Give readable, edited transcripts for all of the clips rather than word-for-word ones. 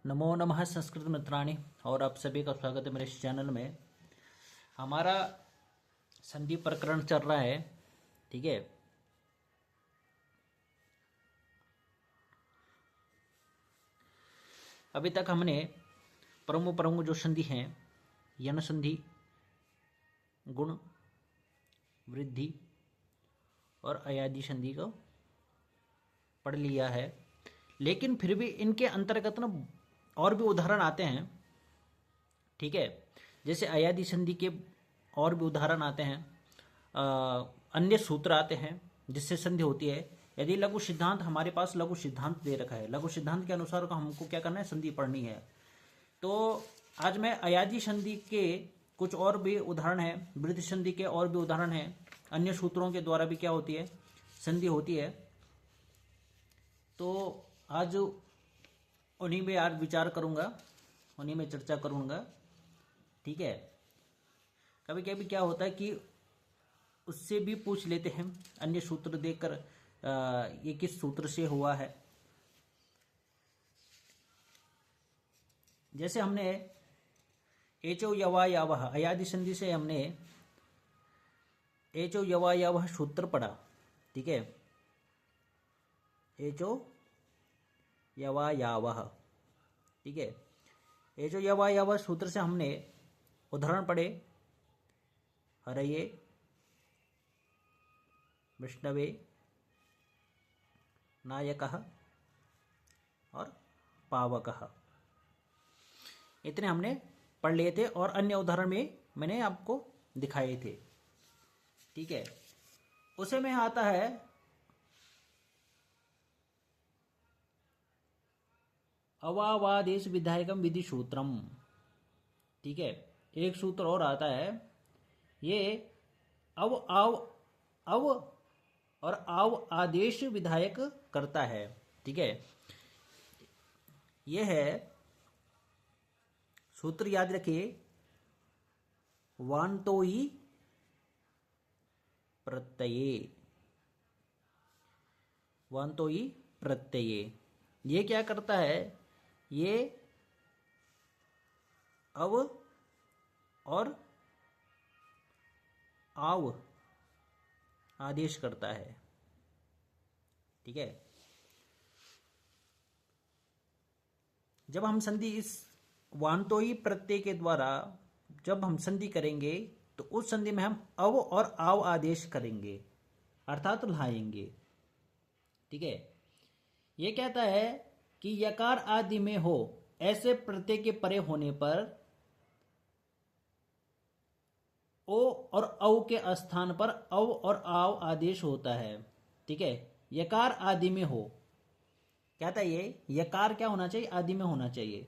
नमो नमः संस्कृत मित्राणि। और आप सभी का स्वागत है मेरे इस चैनल में। हमारा संधि प्रकरण चल रहा है, ठीक है। अभी तक हमने प्रमुख प्रमुख जो संधि हैं, यन संधि, गुण, वृद्धि और अयादि संधि को पढ़ लिया है। लेकिन फिर भी इनके अंतर्गत ना और भी उदाहरण आते हैं, ठीक है। जैसे अयादि संधि के और भी उदाहरण आते हैं, अन्य सूत्र आते हैं जिससे संधि होती है। यदि लघु सिद्धांत, हमारे पास लघु सिद्धांत दे रखा है, लघु सिद्धांत के अनुसार हमको क्या करना है, संधि पढ़नी है। तो आज मैं अयादि संधि के कुछ और भी उदाहरण हैं, वृद्धि संधि के और भी उदाहरण हैं, अन्य सूत्रों के द्वारा भी क्या होती है, संधि होती है। तो आज उन्हीं में आज विचार करूंगा, उन्हीं में चर्चा करूंगा, ठीक है। कभी कभी क्या होता है कि उससे भी पूछ लेते हैं, अन्य सूत्र देखकर ये किस सूत्र से हुआ है। जैसे हमने एचो यवा यावह अयादि संधि से हमने एचो यवा यावह सूत्र पढ़ा, ठीक है। एचो यवा यावह, ठीक है। एचो यवा यावह सूत्र से हमने उदाहरण पढ़े, हरये, विष्णवे, नायकः और पावकः, इतने हमने पढ़ लिए थे। और अन्य उदाहरण में मैंने आपको दिखाए थे, ठीक है। उसे में आता है अवावादेश विधायकम विधि सूत्रम, ठीक है। एक सूत्र और आता है, ये अव आव अव और आव आदेश विधायक करता है, ठीक है। यह है सूत्र, याद रखिए, वान्तोई प्रत्यये, वान्तोई प्रत्यये। ये क्या करता है, ये अव और आव आदेश करता है, ठीक है। जब हम संधि इस वान्तोई प्रत्यय के द्वारा जब हम संधि करेंगे तो उस संधि में हम अव और आव आदेश करेंगे, अर्थात लाएंगे, ठीक है। यह कहता है कि यकार आदि में हो ऐसे प्रत्यय के परे होने पर ओ और औ के स्थान पर अव और आव आदेश होता है, ठीक है। यकार आदि में हो, कहता है ये यकार क्या होना चाहिए, आदि में होना चाहिए।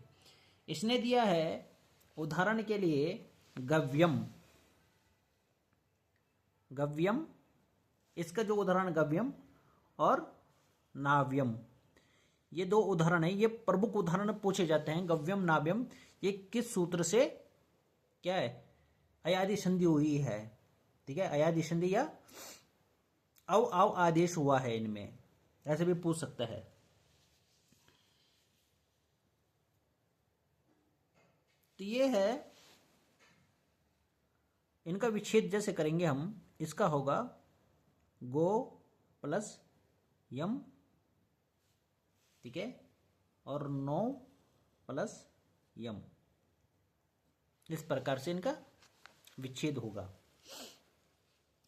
इसने दिया है उदाहरण के लिए गव्यम, गव्यम, इसका जो उदाहरण गव्यम और नाव्यम, ये दो उदाहरण है, ये प्रमुख उदाहरण पूछे जाते हैं। गव्यम नाव्यम, ये किस सूत्र से क्या है, अयादि संधि हुई है, ठीक है। अयादि संधि या अव आव आदेश हुआ है, इनमें ऐसे भी पूछ सकता है। तो ये है इनका विच्छेद, जैसे करेंगे हम, इसका होगा गो प्लस यम, ठीक है, और नो प्लस यम, इस प्रकार से इनका विच्छेद होगा,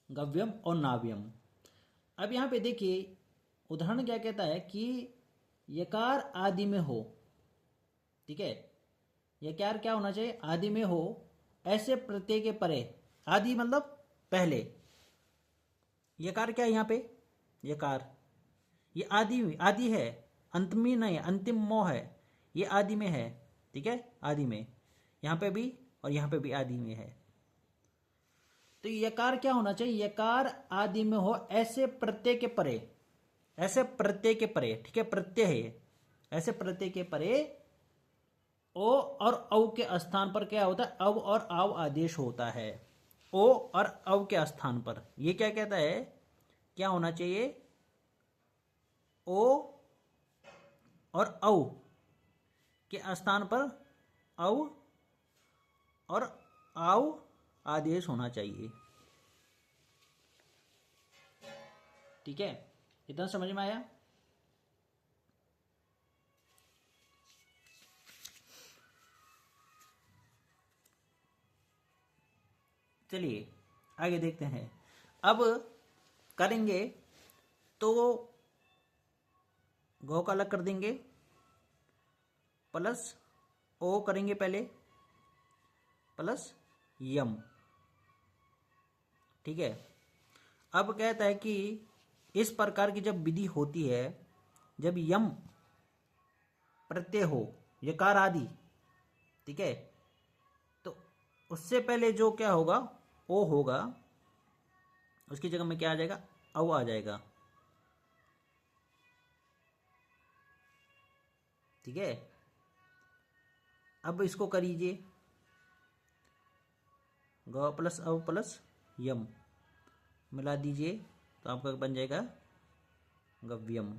गव्यम और नाव्यम। अब यहां पे देखिए उदाहरण क्या कहता है कि यकार आदि में हो, ठीक है। यकार क्या होना चाहिए, आदि में हो ऐसे प्रत्यय के परे, आदि मतलब पहले। यकार क्या है यहां पे, यकार ये आदि आदि है, अंत में नहीं, अंतिम मोह है, ये आदि में है, ठीक है, आदि में, यहां पे भी और यहां पे भी आदि में है। तो यकार क्या होना चाहिए, यकार आदि में हो ऐसे प्रत्यय के परे, ऐसे प्रत्यय के परे, ठीक है, प्रत्यय है, ऐसे प्रत्यय के परे ओ और औ के स्थान पर क्या होता है, अव और आव आदेश होता है। ओ और अव के स्थान पर ये क्या कहता है, क्या होना चाहिए, ओ और औ के स्थान पर अव और आव आदेश होना चाहिए। ठीक है, इतना समझ में आया। चलिए आगे देखते हैं। अब करेंगे तो गौ का अलग कर देंगे, प्लस ओ करेंगे पहले, प्लस यम। ठीक है, अब कहता है कि इस प्रकार की जब विधि होती है, जब यम प्रत्यय हो, यकार आदि, ठीक है, तो उससे पहले जो क्या होगा, ओ होगा, उसकी जगह में क्या आ जाएगा, अव आ जाएगा। ठीक है, अब इसको करीजिए, ग प्लस अव प्लस यम मिला दीजिए तो आपका बन जाएगा गव्यम,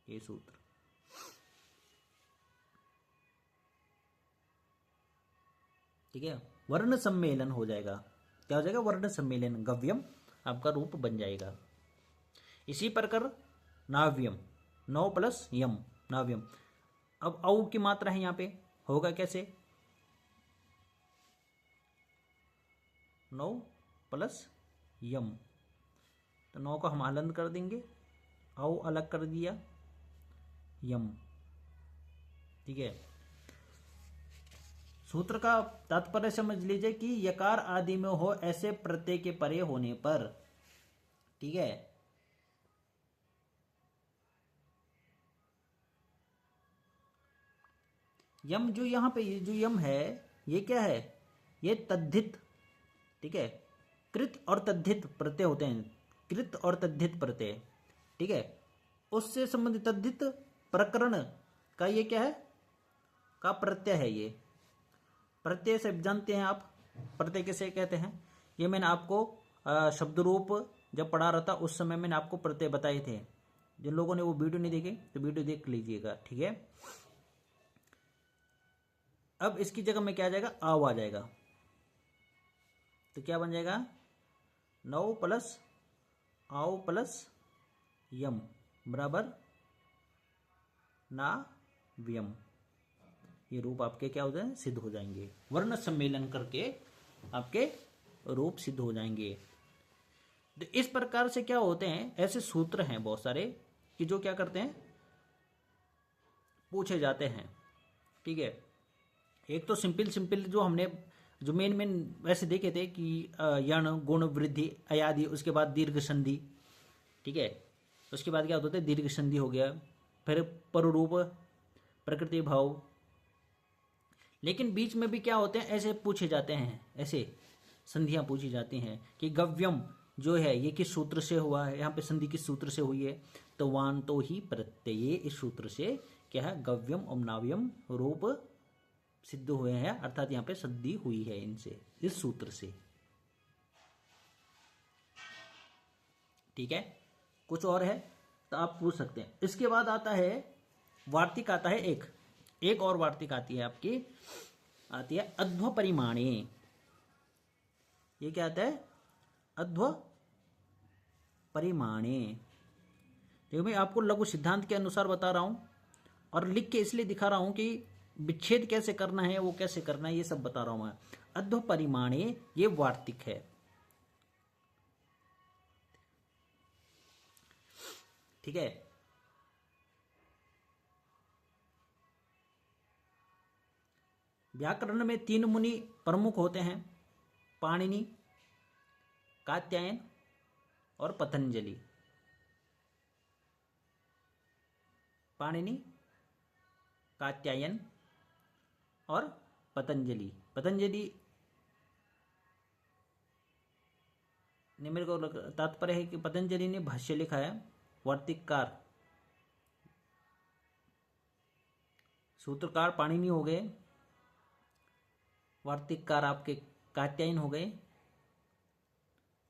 ये सूत्र। ठीक है, वर्ण सम्मेलन हो जाएगा। क्या हो जाएगा, वर्ण सम्मेलन, गव्यम आपका रूप बन जाएगा। इसी प्रकार नाव्यम, नौ प्लस यम, नाव्यम। अब औ की मात्रा है, यहां पे होगा कैसे, 9 प्लस यम, तो 9 को हम हलन कर देंगे, औ अलग कर दिया, यम। ठीक है, सूत्र का तात्पर्य समझ लीजिए कि यकार आदि में हो ऐसे प्रत्यय के परे होने पर, ठीक है, यम जो यहां पे जो यम है, ये क्या है, ये तद्धित, ठीक है, कृत और तद्धित प्रत्यय होते हैं, कृत और तद्धित प्रत्यय। ठीक है, उससे संबंधित तद्धित प्रकरण का ये क्या है, का प्रत्यय है। ये प्रत्यय से जानते हैं आप, प्रत्यय किसे कहते हैं, ये मैंने आपको शब्द रूप जब पढ़ा रहा था उस समय मैंने आपको प्रत्यय बताए थे। जिन लोगों ने वो वीडियो नहीं देखे तो वीडियो देख लीजिएगा। ठीक है, अब इसकी जगह में क्या आ जाएगा, आव आ जाएगा, तो क्या बन जाएगा, 9 प्लस आव प्लस यम बराबर ना व्यम। ये रूप आपके क्या हो जाए, सिद्ध हो जाएंगे, वर्ण सम्मेलन करके आपके रूप सिद्ध हो जाएंगे। तो इस प्रकार से क्या होते हैं, ऐसे सूत्र हैं बहुत सारे कि जो क्या करते हैं, पूछे जाते हैं। ठीक है, एक तो सिंपल जो हमने जो मेन वैसे देखे थे कि यण गुण वृद्धि अयादि, उसके बाद दीर्घ संधि। ठीक है, उसके बाद क्या होता है, दीर्घ संधि हो गया, फिर पररूप, प्रकृति भाव। लेकिन बीच में भी क्या होते हैं, ऐसे पूछे जाते हैं, ऐसे संधियां पूछी जाती हैं कि गव्यम जो है ये किस सूत्र से हुआ है, यहाँ पे संधि किस सूत्र से हुई है, तो वान तो ही प्रत्यय, इस सूत्र से क्या है, गव्यम और नाव्यम रूप सिद्ध हुए हैं, अर्थात यहाँ पे संधि हुई है इनसे, इस सूत्र से। ठीक है, कुछ और है तो आप पूछ सकते हैं। इसके बाद आता है वार्तिक, आता है एक और वार्तिक आती है आपकी, आती है अध्व परिमाणे। ये क्या आता है, अध्व परिमाणे। देखो मैं आपको लघु सिद्धांत के अनुसार बता रहा हूं और लिख के इसलिए दिखा रहा हूं कि विच्छेद कैसे करना है, वो कैसे करना है, ये सब बता रहा हूं मैं। अध्व परिमाणे ये वार्तिक है। ठीक है, व्याकरण में 3 मुनि प्रमुख होते हैं, पाणिनि, कात्यायन और पतंजलि। पाणिनि, कात्यायन और पतंजलि। पतंजलि ने, मेरे को तात्पर्य है कि पतंजलि ने भाष्य लिखा है, वार्तिककार, सूत्रकार पाणिनि हो गए, वार्तिककार आपके कात्यायन हो गए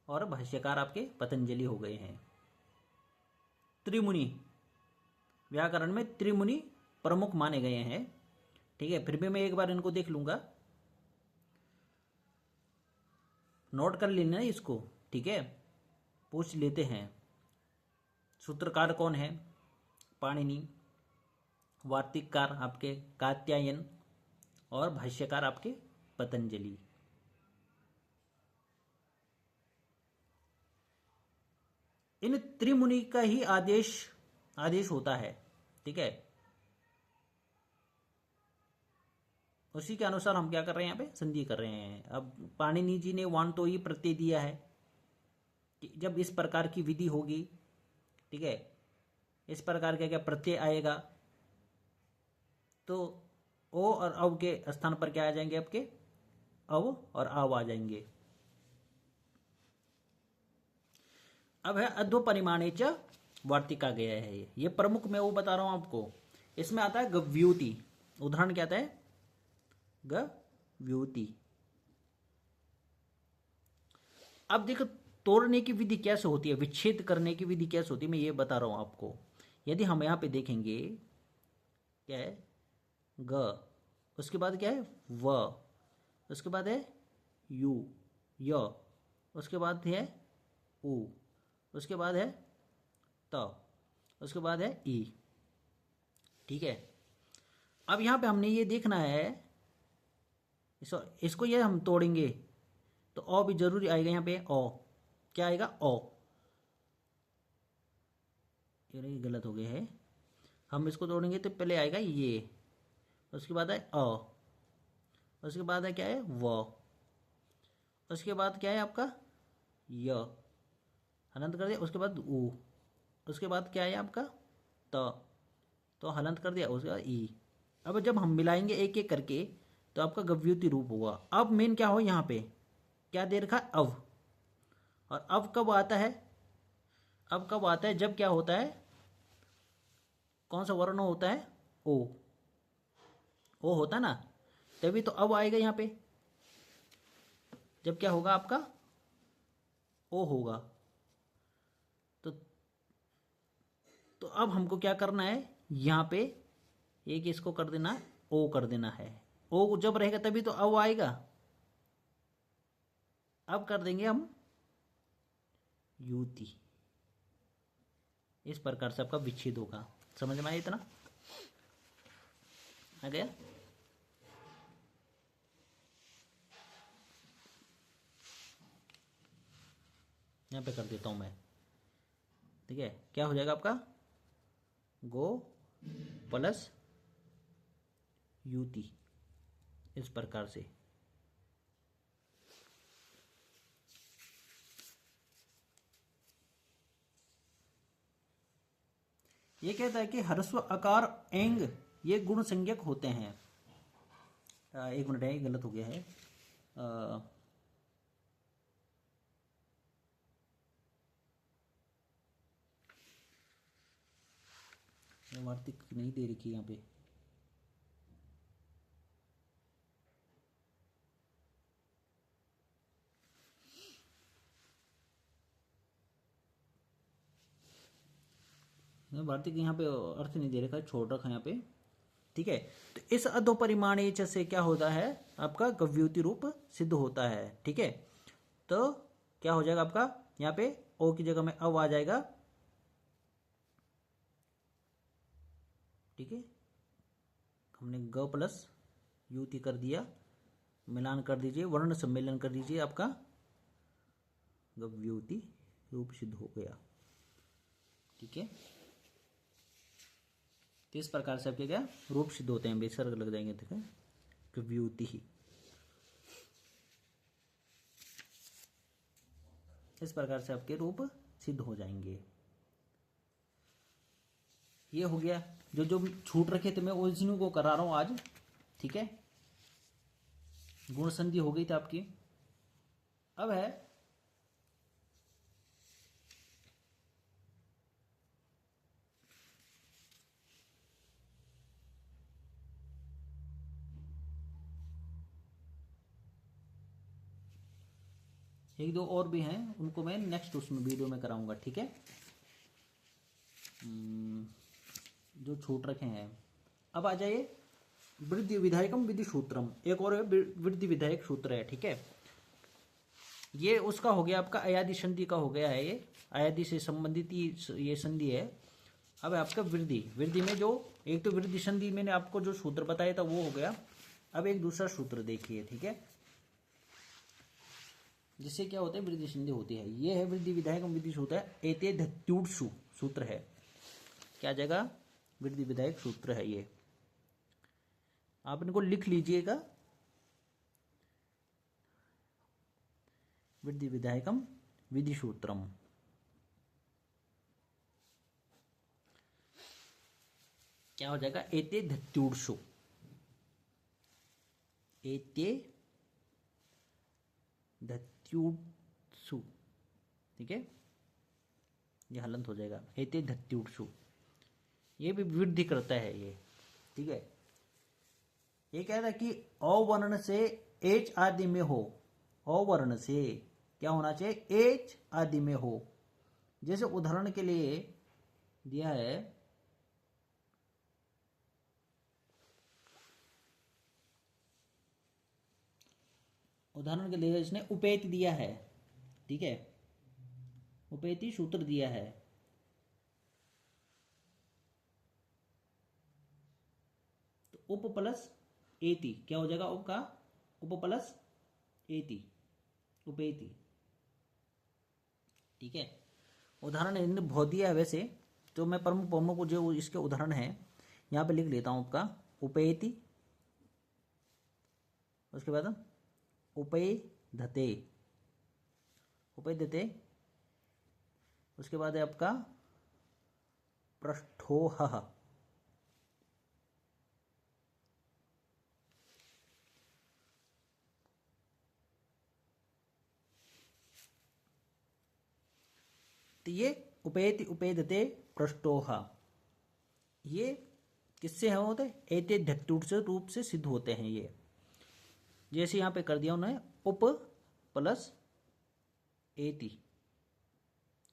और भाष्यकार आपके पतंजलि हो गए हैं। त्रिमुनि, व्याकरण में त्रिमुनि प्रमुख माने गए हैं। ठीक है, फिर भी मैं एक बार इनको देख लूंगा, नोट कर लेना इसको। ठीक है, पूछ लेते हैं। सूत्रकार कौन है? पाणिनि। वार्तिककार आपके कात्यायन, और भाष्यकार आपके पतंजलि। इन त्रिमुनि का ही आदेश होता है। ठीक है, उसी के अनुसार हम क्या कर रहे हैं, यहाँ पे संधि कर रहे हैं। अब पाणिनि जी ने वान तो ही प्रत्यय दिया है कि जब इस प्रकार की विधि होगी, ठीक है, इस प्रकार का क्या प्रत्यय आएगा, तो ओ और अव के स्थान पर क्या आ जाएंगे, आपके अव और आव आ जाएंगे। अब है अध्व परिमाणे च वार्तिका गया है। ये प्रमुख मैं वो बता रहा हूं आपको। इसमें आता है गव्यूति। उदाहरण क्या आता है? गव्यूति। अब देखो तोड़ने की विधि कैसे होती है, विच्छेद करने की विधि कैसे होती है, मैं ये बता रहा हूं आपको। यदि हम यहां पे देखेंगे, क्या है? ग, उसके बाद क्या है? व, उसके बाद है यू, य, उसके बाद है उ, उसके बाद है त, उसके बाद है ई। ठीक है, अब यहां पे हमने ये देखना है, इसको ये हम तोड़ेंगे तो ओ भी जरूरी आएगा यहाँ पे। ओ क्या आएगा? ओ। ये गलत हो गया है। हम इसको तोड़ेंगे तो पहले आएगा ये, उसके बाद है अ, उसके बाद है क्या है? व, उसके बाद क्या है आपका? य, हलंत कर दिया, उसके बाद उ, उसके बाद क्या है आपका? त, तो हलंत कर दिया, उसके बाद ई। अब जब हम मिलाएंगे एक एक करके तो आपका गव्यूति रूप होगा। अब मेन क्या हो, यहाँ पे क्या दे रखा है? अव। और अब कब आता है? अब कब आता है? जब क्या होता है, कौन सा वर्ण होता है? ओ। ओ होता ना, तभी तो अब आएगा यहाँ पे। जब क्या होगा आपका? ओ होगा। तो अब हमको क्या करना है, यहाँ पे एक इसको कर देना, ओ कर देना है। ओ जब रहेगा तभी तो अब आएगा। अब कर देंगे हम युति। इस प्रकार से आपका विच्छेद होगा। समझ में आया इतना? आ गया? यहाँ पे कर देता हूं मैं। ठीक है, क्या हो जाएगा आपका? गो प्लस युति, इस प्रकार से। ये कहता है कि ह्रस्व आकार एंग ये गुण संज्ञक होते हैं। एक मिनट है, गलत हो गया है। वार्तिक नहीं दे रखी यहाँ पे। वार्तिक यहाँ पे अर्थ नहीं दे रखा है, छोड़ रखा है यहाँ पे। ठीक है, तो इस अधो परिमाणे च से क्या होता है, आपका गव्यूति रूप सिद्ध होता है। ठीक है, तो क्या हो जाएगा आपका, यहाँ पे ओ की जगह में अव आ जाएगा। ठीक है, हमने ग प्लस युति कर दिया, मिलान कर दीजिए, वर्ण सम्मेलन कर दीजिए, आपका गव्यूति रूप सिद्ध हो गया। ठीक है, तो इस प्रकार से आपके क्या रूप सिद्ध होते हैं, विसर्ग लग जाएंगे। ठीक है, गव्यूति ही इस प्रकार से आपके रूप सिद्ध हो जाएंगे। ये हो गया, जो जो छूट रखे थे मैं उन्हीं को करा रहा हूं आज। ठीक है, गुण संधि हो गई थी आपकी। अब है एक दो और भी हैं, उनको मैं नेक्स्ट उसमें वीडियो में कराऊंगा। ठीक है, जो छूट रखे हैं अब आ जाइए वृद्धि विधायकम विधि सूत्रम, एक और वृद्धि विधायक सूत्र है, ठीक है। ये उसका हो गया आपका अयादि संधि का हो गया है, ये अयादि से संबंधित ये संधि है। अब आपका वृद्धि, वृद्धि में जो एक तो वृद्धि संधि मैंने आपको जो सूत्र बताया था वो हो गया। अब एक दूसरा सूत्र देखिए, ठीक है, जिससे क्या होता है वृद्धि संधि होती है। ये है वृद्धि विधायक विधि सूत्र है, एते धत्युत्सु सूत्र है। क्या जगह वृद्धि विधायक सूत्र है ये, आप इनको लिख लीजिएगा। वृद्धि विधायकम विधि सूत्रम, क्या हो जाएगा, एते धत्युत्सु, एते धत्युत्सु, ठीक है, ये हलंत हो जाएगा, एते धत्युत्सु। ये भी वृद्धि करता है ये, ठीक है। ये कह रहा है कि अवर्ण से एच आदि में हो, अवर्ण से क्या होना चाहिए, एच आदि में हो। जैसे उदाहरण के लिए दिया है, उदाहरण के लिए इसने उपेति दिया है, ठीक है, उपेति सूत्र दिया है। तो उप प्लस एति क्या हो जाएगा, उप का उप प्लस एति, उपेति, ठीक है। उदाहरण इन्होंने बहुत दिया है, वैसे तो मैं प्रमुख प्रमुख को जो इसके उदाहरण है यहाँ पे लिख लेता हूँ। आपका उपेति, उसके बाद उपेधते, उपेधते, उसके बाद है आपका पृष्ठोह, तो ये उपेति उपेदते पृष्ठोह, ये किससे है होते, एते धत्युट रूप से सिद्ध होते हैं ये। जैसे यहाँ पे कर दिया उन्होंने उप प्लस एति,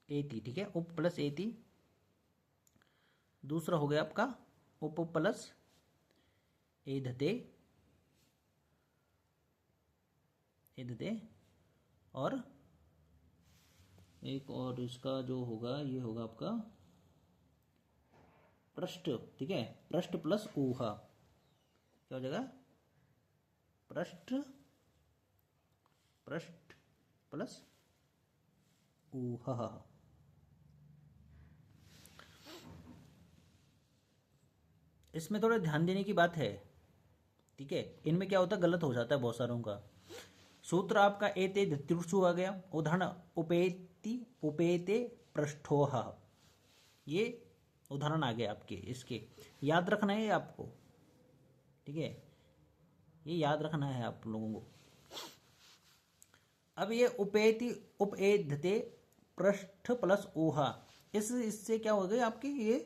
एति, ठीक है, उप प्लस एति। दूसरा हो गया आपका उप प्लस एधते, एधते, और एक और इसका जो होगा ये होगा आपका पृष्ठ, ठीक है, पृष्ठ प्लस ऊहा, क्या हो जाएगा, पृष्ठ, पृष्ठ प्लस ऊहा। इसमें थोड़ा ध्यान देने की बात है, ठीक है, इनमें क्या होता है गलत हो जाता है बहुत सारों का। सूत्र आपका एते धत्युत्सु आ गया, उदाहरण उपेति उपेते पृष्ठोह, ये उदाहरण आ गए आपके, इसके याद रखना है आपको, ठीक है, ये याद रखना है आप लोगों को। अब ये उपेति उपेधते पृष्ठ प्लस ऊहा, इससे क्या हो गई आपकी ये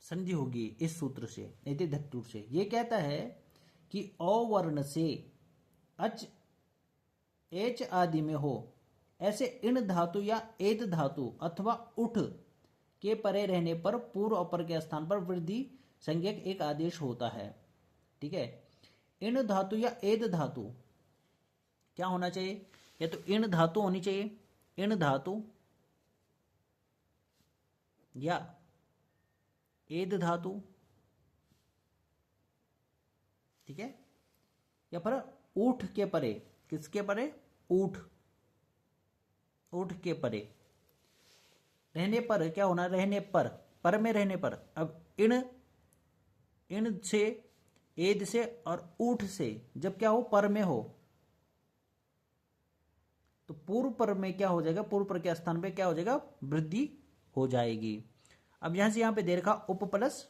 संधि होगी इस सूत्र से, एते धत्युट से। ये कहता है कि अवर्ण से अच एच आदि में हो, ऐसे इन धातु या एत धातु अथवा उठ के परे रहने पर पूर्व अपर के स्थान पर वृद्धि संज्ञक एक आदेश होता है, ठीक है। इन धातु या एत धातु क्या होना चाहिए, या तो इन धातु होनी चाहिए, इन धातु या एद धातु, ठीक है, या फिर ऊठ के परे, किसके परे, ऊठ, ऊठ के परे रहने पर क्या होना, रहने पर में रहने पर। अब इन से एद से और ऊठ से जब क्या हो पर में हो, तो पूर्व पर में क्या हो जाएगा, पूर्व पर के स्थान पे क्या हो जाएगा, वृद्धि हो जाएगी। अब यहां से यहां पे दे रखा उप प्लस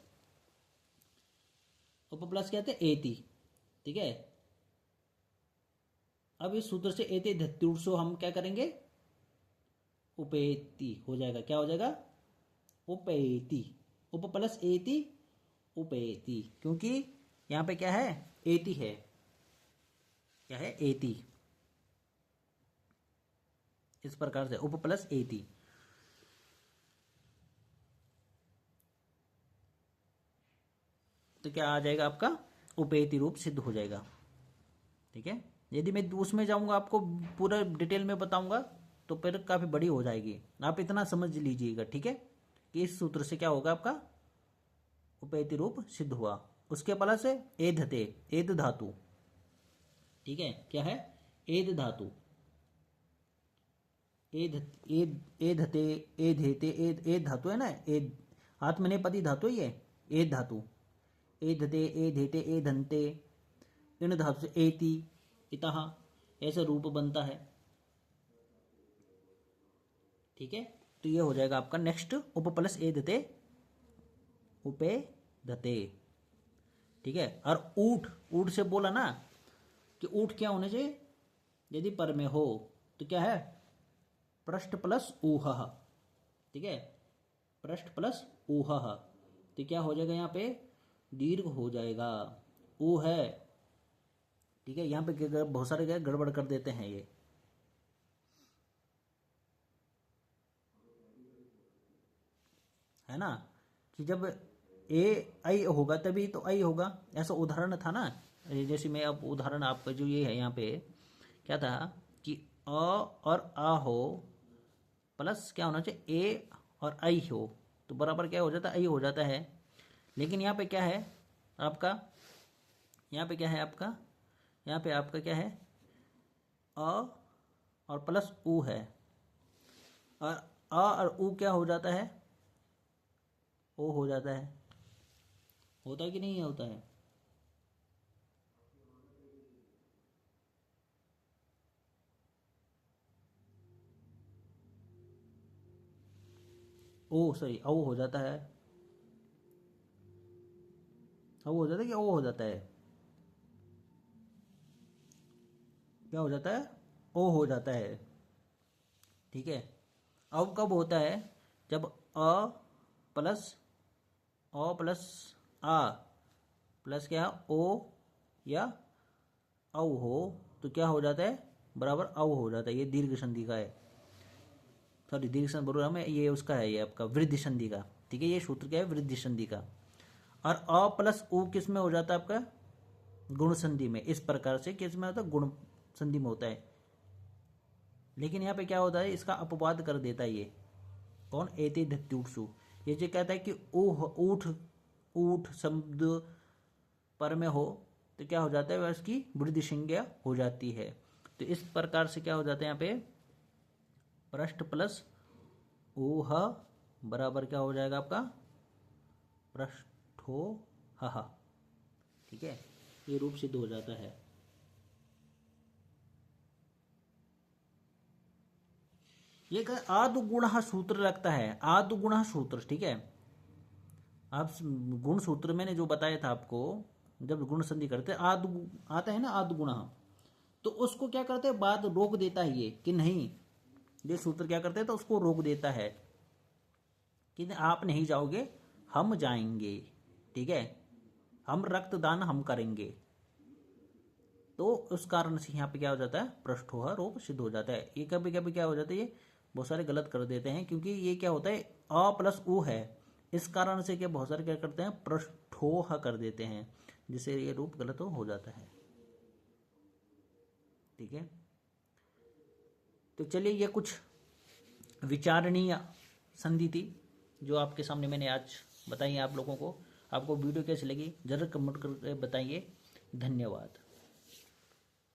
कहते हैं एति, ठीक है। अब इस सूत्र से एते धत्युत्सु हम क्या करेंगे, उपेति हो जाएगा, क्या हो जाएगा, उपेति, उप प्लस एति उपेति, क्योंकि यहां पे क्या है, एति है, क्या है, एति, इस प्रकार से उप प्लस एति। तो क्या आ जाएगा आपका उपेयति रूप सिद्ध हो जाएगा। ठीक है, यदि मैं उसमें जाऊंगा आपको पूरा डिटेल में बताऊंगा तो फिर काफ़ी बड़ी हो जाएगी। आप इतना समझ लीजिएगा, ठीक है, कि इस सूत्र से क्या होगा आपका उपेयति रूप सिद्ध हुआ। उसके प्लस है एधते, एद धातु। ठीक है, क्या है एद धातु, एधते एधेते एद धातु है ना, एद आत्मनेपदी धातु ही है एद धातु। एधते एधेते एधन्ते, इन धातु से एति इतः ऐसा रूप बनता है। ठीक है, तो ये हो जाएगा आपका नेक्स्ट उप प्लस एधते उपे धते। ठीक है, और ऊठ, ऊठ से बोला ना कि ऊठ क्या होने चाहिए, यदि पर में हो तो क्या है पृष्ठ प्लस ऊह। ठीक है, पृष्ठ प्लस ऊह, तो क्या हो जाएगा यहाँ पे दीर्घ हो जाएगा, ऊ है। ठीक है, यहाँ पे बहुत सारे क्या गड़बड़ कर देते हैं ये, है ना, कि जब ए आई होगा तभी तो आई होगा, ऐसा उदाहरण था ना। जैसे मैं अब उदाहरण आपका जो ये है यहाँ पे क्या था कि अ और आ हो प्लस क्या होना चाहिए ए और आई हो तो बराबर क्या हो जाता है आई हो जाता है। लेकिन यहाँ पे क्या है आपका, यहाँ पे क्या है आपका, यहाँ पे आपका क्या है अ और प्लस ऊ है, और अ और ऊ क्या हो जाता है ओ हो जाता है। होता है कि नहीं होता है, ओ सॉरी औ हो जाता है, औ हो जाता है कि ओ हो जाता है, क्या हो जाता है ओ हो जाता है। ठीक है, अब कब होता है जब प्लस अ प्लस आ प्लस क्या ओ या औ हो तो क्या हो जाता है बराबर औ हो जाता है। ये दीर्घ संधि का है, सॉरी दीर्घ संधि बोल रहा हूँ मैं, ये उसका है ये आपका वृद्धि संधि का। ठीक है, ये सूत्र क्या है वृद्धि संधि का। और अ प्लस उ किस में हो जाता है आपका गुण संधि में, इस प्रकार से किस में होता है गुण संधि में होता है। लेकिन यहाँ पे क्या होता है इसका अपवाद कर देता है ये कौन एते धत्युटसु, ये जो कहता है कि ऊह ऊठ ऊठ शब्द पर में हो तो क्या हो जाता है वह इसकी वृद्धि संज्ञा हो जाती है। तो इस प्रकार से क्या हो जाता है यहाँ पे पृष्ठ प्लस ऊह बराबर क्या हो जाएगा आपका पृष्ठो ह। ठीक है, ये रूप सिद्ध हो जाता है। ये आदुगुण सूत्र लगता है, आदुगुण सूत्र। ठीक है, आप गुण सूत्र मैंने जो बताया था आपको, जब गुण संधि करते आदु आता है ना आदुगुण, तो उसको क्या करते हैं बाद रोक देता है ये कि नहीं, ये सूत्र क्या करते हैं तो उसको रोक देता है कि आप नहीं जाओगे हम जाएंगे। ठीक है, हम रक्तदान हम करेंगे, तो उस कारण से यहाँ पे क्या हो जाता है पृष्ठोह रूप सिद्ध हो जाता है। ये कभी कभी क्या हो जाता है ये बहुत सारे गलत कर देते हैं, क्योंकि ये क्या होता है अ प्लस उ है, इस कारण से क्या बहुत सारे क्या करते हैं पृष्ठोह कर देते हैं, जिससे ये रूप गलत हो जाता है। ठीक है, तो चलिए ये कुछ विचारणीय संधि थी जो आपके सामने मैंने आज बताई आप लोगों को। आपको वीडियो कैसी लगी जरूर कमेंट करके बताइए। धन्यवाद।